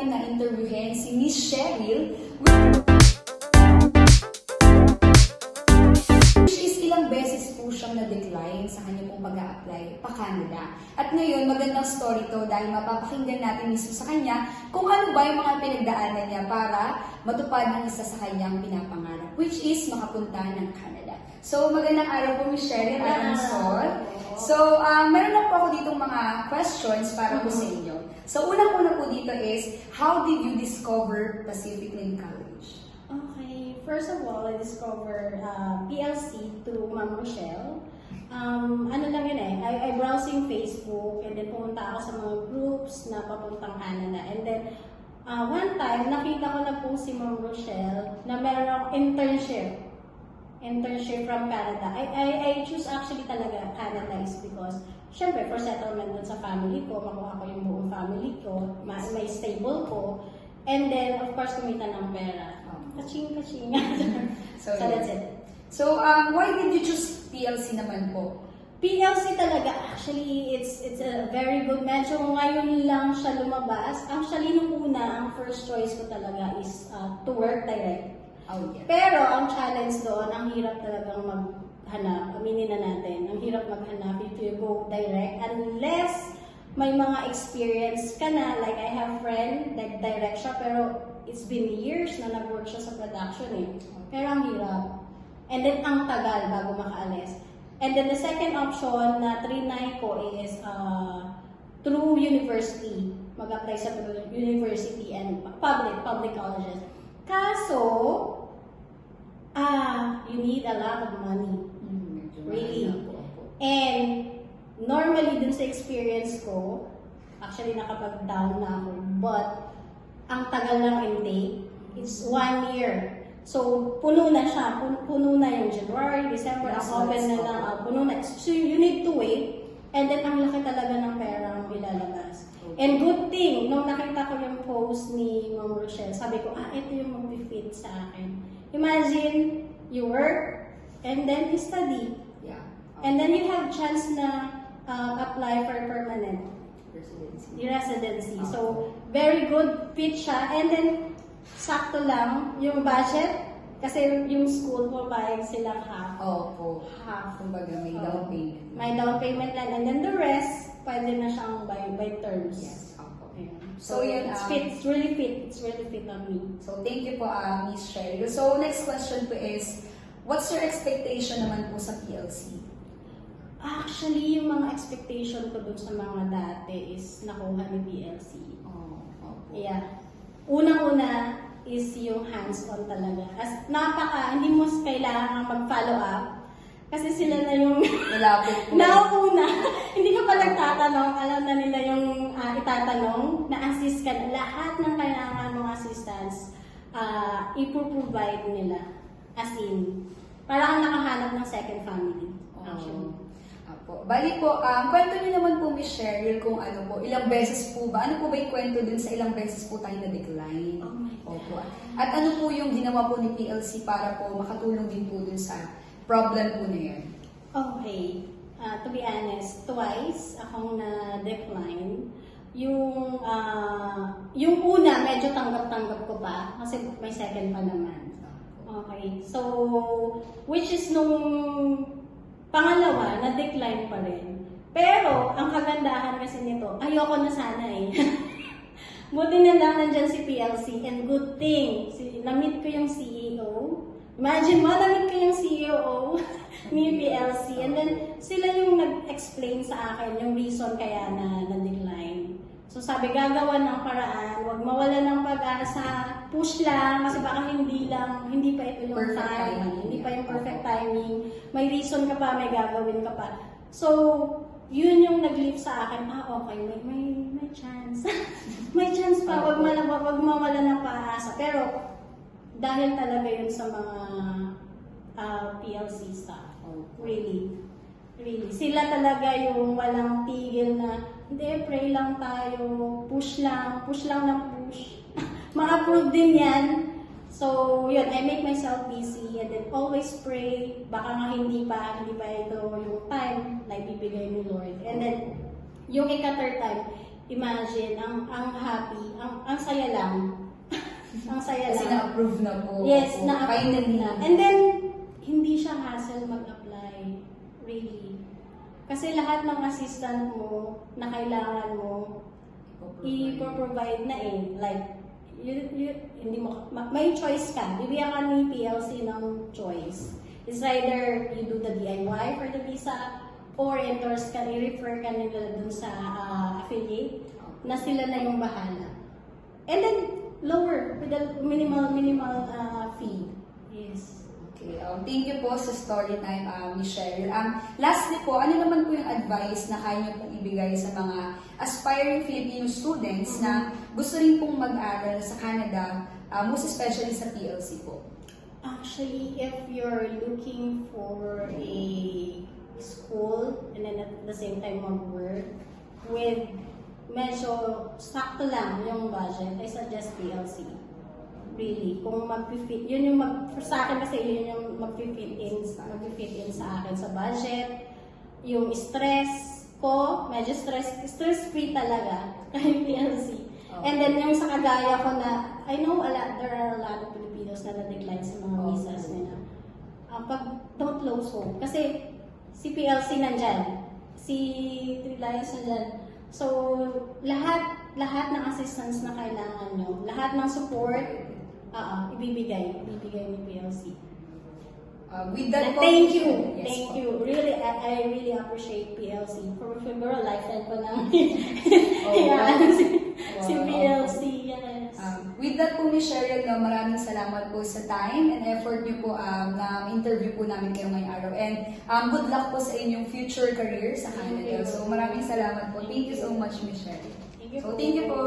natin na interviewin si Miss Cheryl, which is ilang beses po siyang na-decline sa kanya pong pag-a-apply pa Canada. At ngayon, magandang story to dahil mapapakinggan natin mismo sa kanya kung ano ba yung mga pinagdaanan niya para matupad ang isa sa kanyang pinapangarap, which is makapunta ng Canada. So, magandang araw po, Miss Cheryl Aransol. So, meron lang po ako ditong mga questions para po sa inyo. So, unang-una po dito is, how did you discover Pacific Link College? Okay, first of all, I discovered PLC through Ma'am Rochelle. Ano lang yun eh, I browsing Facebook and then pumunta ako sa mga groups na papuntang Canada. And then, one time, nakita ko na po si Ma'am Rochelle na meron akong internship from Canada. I choose actually talaga Canada is because, syempre, for settlement dun sa family ko, makuha ko yung buong family ko, may stable ko, and then, of course, kumita ng pera. Kaching. So that's it. So, why did you choose PLC naman po? PLC talaga, actually, it's a very good. Medyo ngayon lang siya lumabas. Actually, nung una, ang first choice ko talaga is to work direct. Oh, yeah. Pero, ang challenge doon, ang hirap talagang maghanap. Aminin na natin, ang hirap maghanap if you go direct. Unless may mga experience ka na, like I have friend, like direct siya, pero it's been years na nag-work siya sa production eh. Pero ang hirap. And then, ang tagal bago makaalis. And then, the second option na trinay ko is through university. Mag-apply sa university and public colleges. Kaso, you need a lot of money. Really. And, normally, dun sa experience ko, actually, nakapag-down na ako. But, ang tagal ng intake, it's 1 year. So, puno na siya. Puno na yung January, December, open na lang, puno na. So, you need to wait. And then, ang laki talaga ng pera mo ilalabas. And good thing, nung nakita ko yung post ni Ma'am Rochelle, sabi ko, ito yung mag-fit sa akin. Imagine, you work, and then you study. Yeah. And then you have chance na apply for permanent residency. So, very good fit siya. And then, sakto lang yung budget. Kasi yung school po, bayag silang half. Half. Kumbaga, may down payment. May down payment lang. And then the rest, pwede na siyang by terms. Yes. Ayan. So, yun, it's fit. It's really fit. It's really fit on me. So, thank you po, Miss Cheryl. So, next question po is, what's your expectation naman po sa PLC? Actually, yung mga expectation ko dun sa mga dati is nakuha ni PLC. Yeah. Unang-una is yung hands-on talaga. As hindi mo kailangan mag-follow up. Kasi sila na yung Malapit po. nauna. Hindi ka pa nagtatanong. Alam na nila yung itatanong. Na-assist ka na. Lahat ng kailangan mong assistance, ipro-provide nila. As in, parang nakahanap ng second family. Actually. Bali po, kwento niyo naman po, Miss Cheryl, kung ano po, ilang beses po ba? Ano po ba yung kwento dun sa ilang beses po tayo na-decline? Oh my God. Opo. At ano po yung ginawa po ni PLC para po makatulong din po dun sa problem po na yun? Okay. To be honest, twice akong na-decline. Yung una, medyo tanggap-tanggap ko pa kasi may second pa naman. Okay. So, which is nung pangalawa, na-decline pa rin. Pero, ang kagandahan kasi nito, ayoko na sana eh. Buti na lang nandyan si PLC and good thing, na-meet ko yung CEO. Imagine mo, na-meet ko yung CEO ni PLC. And then, sila yung nag-explain sa akin yung reason kaya na-decline. So sabi, gagawa ng paraan, huwag mawala ng pag-asa, push lang, kasi baka hindi pa ito yung Perfect time, timing. hindi pa yung perfect timing, may reason ka pa, may gagawin ka pa. So, yun yung nag-lift sa akin, okay, may chance. May chance pa, huwag mawala ng pag-asa. Pero, dahil talaga yun sa mga PLC staff, really. Sila talaga yung walang tigil na, hindi, pray lang tayo, push lang ng push. Ma-approve din yan. So, yun, I make myself busy and then always pray. Baka nga hindi pa ito yung time na ibibigay ni Lord. And then, yung ika-third time imagine, ang happy, ang saya lang. Ang saya Kasi lang. na-approve na po. Yes, Opo. na-approve Finally. na. And then, hindi siya hassle mag-apply. Really. Kasi lahat ng assistant mo na kailangan mo, i-provide na eh. Like, hindi mo, may choice ka. Bibigyan ka ni PLC ng choice. It's either you do the DIY for the visa, or endorse ka, i-refer ka nila dun sa affiliate, na sila na yung bahala. And then, lower, with the minimal fee. Yes. Okay, thank you po sa story time, Michelle. Lastly po, ano naman po yung advice na kaya niyo pong ibigay sa mga aspiring Filipino students na gusto rin pong mag-aral sa Canada, most especially sa PLC po? Actually, if you're looking for a school and then at the same time mag-work with medyo sakto lang yung budget, I suggest PLC. Really, kung mag-fit, yun yung sa akin kasi yun yung mag-fit in sa akin sa budget. Yung stress ko, medyo stress-free talaga kahit PLC. And then yung sa kagaya ko na, I know there are a lot of Filipinos na na-decline sa mga visas nila. Don't lose hope. Kasi si PLC nandyan, si Three Lions nandyan. So, lahat ng assistance na kailangan nyo, lahat ng support, ibibigay ni PLC. With that po, Thank you. Yes, Thank po. you. Really, I really appreciate PLC. For siguro lifetime ko nang si PLC. Yes. With that po, Miss Cheryl, no, maraming salamat po sa time and effort niyo po na interview po namin kayo ngayong araw. And good luck po sa inyong future career sa Canada. So maraming salamat po. Thank you so much, Miss Cheryl. Thank you So po. thank you po.